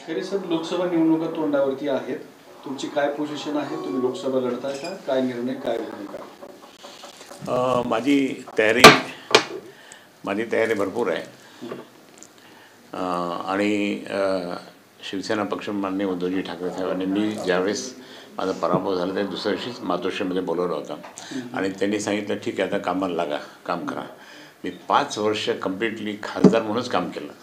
खरे सर, लोकसभा निवडणुका तोंडावरती आहेत. तुमची काय पोझिशन आहे? तुम्ही लोकसभा लढताय का? काय निर्णय, काय भूमिका? माझी तयारी भरपूर आहे. आणि शिवसेना पक्ष माननीय उद्धवजी ठाकरे साहेबांनी मी ज्यावेळेस माझा पराभव झाला त्या दुसऱ्या दिवशीच मातोश्रीमध्ये बोलवलं होतं आणि त्यांनी सांगितलं ठीक आहे आता कामाला लागा, काम करा. मी 5 वर्ष कम्प्लिटली खासदार म्हणूनच काम केलं.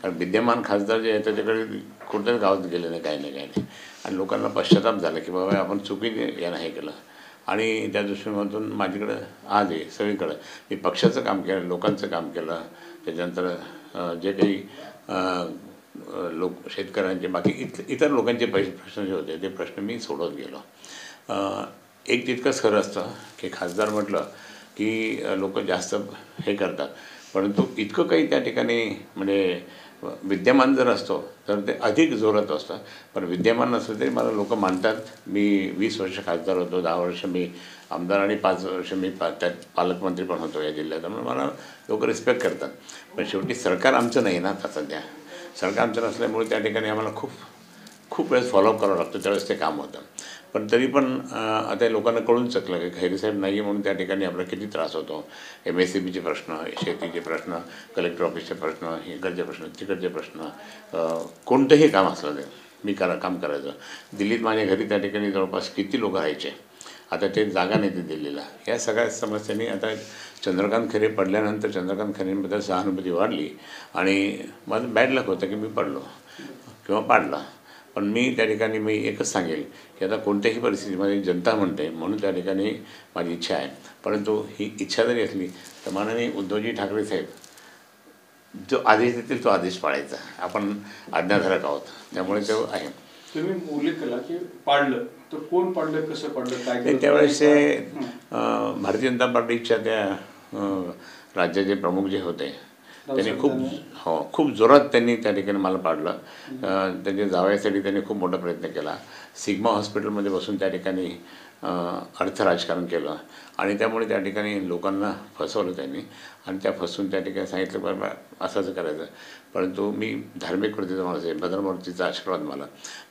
कारण विद्यमान खासदार जे आहे त्याच्याकडे कुठल्याच गावात गेले नाही, काही नाही. आणि लोकांना पश्चाताप झाला की बाबा आपण चुकीने यानं हे केलं. आणि त्या दृष्टिकोनातून माझ्याकडं आज आहे सगळीकडं मी पक्षाचं काम केलं, लोकांचं काम केलं. त्याच्यानंतर जे काही शेतकऱ्यांचे बाकी इतर लोकांचे प्रश्न जे होते ते प्रश्न मी सोडवत गेलो. एक तितकंच खरं असतं की खासदार म्हटलं की लोक जास्त हे करतात, परंतु इतकं काही त्या ठिकाणी म्हणजे विद्यमान जर असतो तर ते अधिक जोरात असतं. पण विद्यमान नसलं तरी मला लोक मानतात. मी 20 वर्ष खासदार होतो, 10 वर्ष मी आमदार आणि 5 वर्ष मी त्यात पालकमंत्री पण होतो या जिल्ह्यात. त्यामुळे मला लोक रिस्पेक्ट करतात. पण शेवटी सरकार आमचं नाही ना. आता सध्या सरकार आमचं नसल्यामुळे त्या ठिकाणी आम्हाला खूप वेळेस फॉलोअप करावं लागतं, त्यावेळेस ते काम होतं. पण तरी पण आता लोकांना कळून चुकलं की खैरेसाहेब नाही आहे म्हणून त्या ठिकाणी आपला किती त्रास होतो. MSCBचे प्रश्न, शेतीचे प्रश्न, कलेक्टर ऑफिसचे प्रश्न, इकडचे प्रश्न, तिकडचे प्रश्न, कोणतंही काम असलं ते मी काम करायचं. दिल्लीत माझ्या घरी त्या ठिकाणी जवळपास किती लोक राहायचे. आता ते जागा नाही ती दिल्लीला. या सगळ्या समस्यांनी आता चंद्रकांत खैरे पडल्यानंतर चंद्रकांत खैरेंबद्दल सहानुभूती वाढली आणि माझं बॅड लक होतं की मी पडलो किंवा पाडला. पण मी त्या ठिकाणी एकच सांगेल की आता कोणत्याही परिस्थितीमध्ये जनता म्हणते म्हणून त्या ठिकाणी माझी इच्छा आहे. परंतु ही इच्छा जरी असली तर माननीय उद्धवजी ठाकरे साहेब जो आदेश देतील तो आदेश पाळायचा. आपण आज्ञाधारक आहोत, त्यामुळे तो आहे. तुम्ही उल्लेख केला की पाडलं, तर कोण पाडलं, कसं पाडलं, काय? त्यावेळेस भारतीय जनता पार्टीच्या त्या राज्याचे प्रमुख जे होते त्यांनी खूप जोरात त्यांनी त्या ठिकाणी मला पाडलं. त्यांच्या जावयासाठी त्यांनी खूप मोठा प्रयत्न केला. सिग्मा हॉस्पिटलमध्ये बसून त्या ठिकाणी अर्थ राजकारण केलं आणि त्यामुळे त्या ठिकाणी लोकांना फसवलं त्यांनी. आणि त्या फसवून त्या ठिकाणी सांगितलं बाबा असंच करायचं. परंतु मी धार्मिक वृत्तीचा माणूस आहे, भद्रमूर्तीचा आशीर्वाद मला.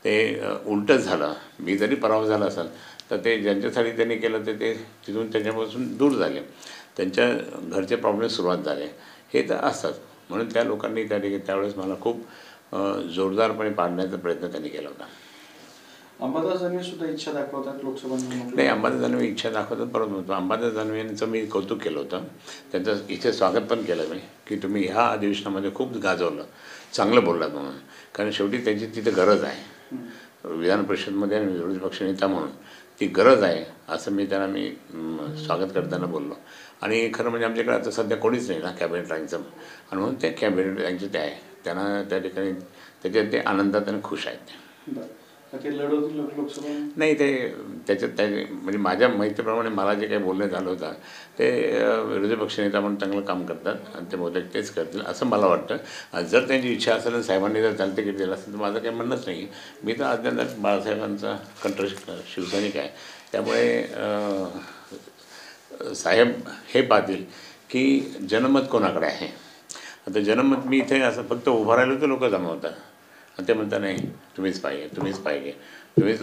ते उलटंच झालं. मी जरी पराभव झाला असेल तर ते ज्यांच्यासाठी त्यांनी केलं ते तिथून त्याच्यापासून दूर झाले. त्यांच्या घरचे प्रॉब्लेम सुरुवात झाले. हे तर असतात. म्हणून त्या लोकांनी त्या ठिकाणी त्यावेळेस मला खूप जोरदारपणे पाडण्याचा प्रयत्न त्यांनी केला होता. अंबादास दानवे सुद्धा इच्छा दाखवतात लोकसभा निवडणूक. नाही, अंबादास दानवे इच्छा दाखवतात, परंतु अंबादास दानवे यांचं मी कौतुक केलं होतं. त्यांचं इथे स्वागत पण केलं मी की तुम्ही ह्या अधिवेशनामध्ये खूप गाजवलं, चांगलं बोललात म्हणून. कारण शेवटी त्यांची तिथे गरज आहे. विधान परिषदमध्ये आणि विरोधी पक्षनेता म्हणून ती गरज आहे असं मी स्वागत करताना बोललो. आणि खरं म्हणजे आमच्याकडे आता सध्या कोणीच नाही ना कॅबिनेट रँकचं, आणि म्हणून ते कॅबिनेट रँकचे ते आहे. त्यांना त्या ठिकाणी त्याच्यात ते आनंदात आणि खुश आहेत. नाही, त्याच्यात म्हणजे माझ्या माहितीप्रमाणे मला जे काही बोलण्यात आलं होतं ते विरोधी पक्षनेता म्हणून चांगलं काम करतात आणि ते बहुतेक तेच करतील असं मला वाटतं. जर त्यांची इच्छा असेल आणि साहेबांनी जर त्यांना तिकीट दिलं असेल तर माझं काही म्हणणंच नाही. मी तर अद्याप बाळासाहेबांचा कंट्रोल शिवसैनिक आहे. त्यामुळे साहेब हे पाहतील की जनमत कोणाकडे आहे. आता जनमत मी इथे असं फक्त उभं राहिलो तर लोक जमवतात आणि ते म्हणतात नाही तुम्हीच पाहिजे, तुम्हीच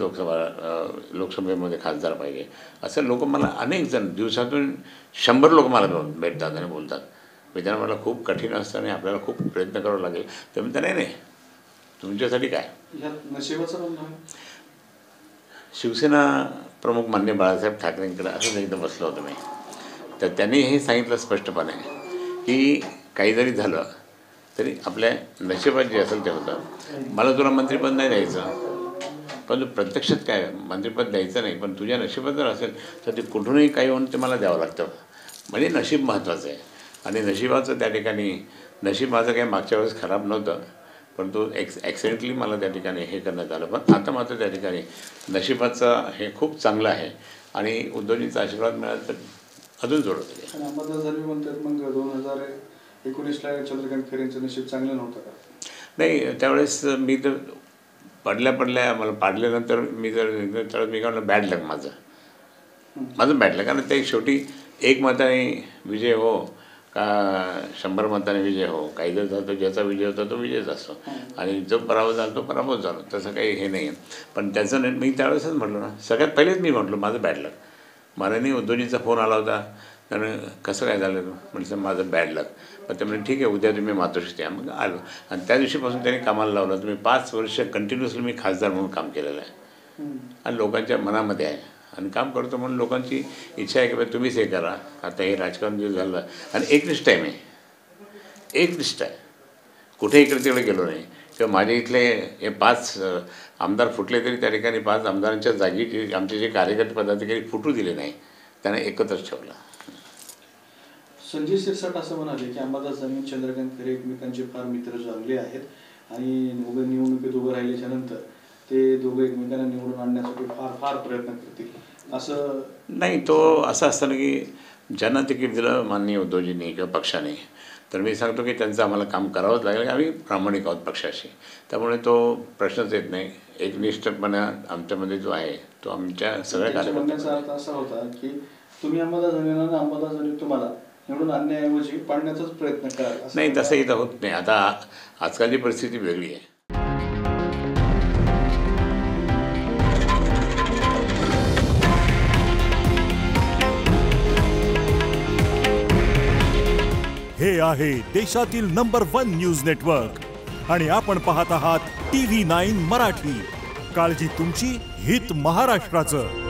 लोकसभेमध्ये खासदार पाहिजे. असं लोक मला अनेक जण दिवसातून 100 लोक मला भेटतात आणि बोलतात. विधान मला खूप कठीण असतं आणि आपल्याला खूप प्रयत्न करावा लागेल. ते म्हणतात नाही तुमच्यासाठी काय. शिवसेना प्रमुख माननीय बाळासाहेब ठाकरेंकडे असंच एकदा बसलं होतं मी, तर त्यांनी हे सांगितलं स्पष्टपणे की काही जरी झालं तरी आपल्या नशिबात जे असेल ते होतं. मला तुला मंत्रिपद नाही द्यायचं, पण प्रत्यक्षात काय मंत्रिपद द्यायचं नाही, पण तुझ्या नशिबात जर असेल तर ते कुठूनही काही होऊन ते मला द्यावं लागतं. म्हणजे नशीब महत्त्वाचं आहे. आणि नशिबाचं त्या ठिकाणी नशीब माझं काही मागच्या वेळेस खराब नव्हतं, परंतु ॲक्सिडेंटली मला त्या ठिकाणी हे करण्यात आलं. पण आता मात्र त्या ठिकाणी नशिबाचं हे खूप चांगलं आहे आणि उद्धवजींचा आशीर्वाद मिळाला तर अजून जोर होते. अंबादास दानवे म्हणतात मग 2019ला चंद्रकांत खैरेंचं नशीब चांगलं नव्हतं का? नाही, त्यावेळेस मी तर पडल्या मला पाडल्यानंतर मी काय म्हणलं बॅड लक माझं बॅड लक. कारण ते शेवटी एक मताने विजय हो का 100 मताने विजय हो, काही जर झालं तर ज्याचा विजय होता तो विजयच असतो आणि जो पराभव झाला तो पराभव झाला, तसं काही हे नाही आहे. पण त्याचं नाही, मी त्यावेळेसच म्हटलं ना, सगळ्यात पहिलेच मी म्हटलं माझं बॅड लक. मला नाही उद्धवजींचा फोन आला होता, तर कसं काय झालं म्हटलं माझं बॅड लक. पण ते म्हणजे ठीक आहे उद्या तुम्ही मातोश्रीत या. मग आलो आणि त्या दिवशीपासून त्यांनी कामाला लावलं. तुम्ही 5 वर्ष कंटिन्युअसली मी खासदार म्हणून काम केलेलं आहे आणि लोकांच्या मनामध्ये आहे आणि काम करतो म्हणून लोकांची इच्छा आहे की बाबा तुम्हीच हे करा. आता हे राजकारण जे झालं आणि एकनिष्ठ आहे, मी एकनिष्ठ आहे, कुठे इकडे तिकडे गेलो नाही. किंवा माझ्या इथले हे 5 आमदार फुटले तरी त्या ठिकाणी 5 आमदारांच्या जागी आमचे जे कार्यकर्ते पदाधिकारी फुटू दिले नाही, त्यांना एकत्रच ठेवलं. संजय शिरसाट असं म्हणाले की अंबादास आणि चंद्रकांत खैरे एकमेकांचे फार मित्र झाले आहेत आणि दोघं निवडणुकीत उभं राहिल्याच्या नंतर ते दोघं एकमेकांना निवडून आणण्यासाठी फार फार प्रयत्न करतील, असं नाही. तो असं असताना की ज्यांना तिकीट दिलं माननीय उद्धवजींनी किंवा पक्षाने, तर मी सांगतो की त्यांचं आम्हाला काम करावंच लागेल. आम्ही प्रामाणिक आहोत पक्षाशी, त्यामुळे तो प्रश्नच येत नाही. एकनिष्ठपणा आमच्यामध्ये जो आहे तो आमच्या सगळ्या कार्यकर्त्यांचा अर्थ असा होता की तुम्ही अंबादास आणि अंबादास आणि तुम्हाला निवडून आणण्याऐवजी पाडण्याचाच प्रयत्न करा. नाही, तसंही तर होत नाही. आता आजकालची परिस्थिती वेगळी आहे. हे आहे देशातील नंबर 1 न्यूज नेटवर्क आणि आपण पाहत आहात TV9 मराठी. काळजी तुमची, हित महाराष्ट्राचं.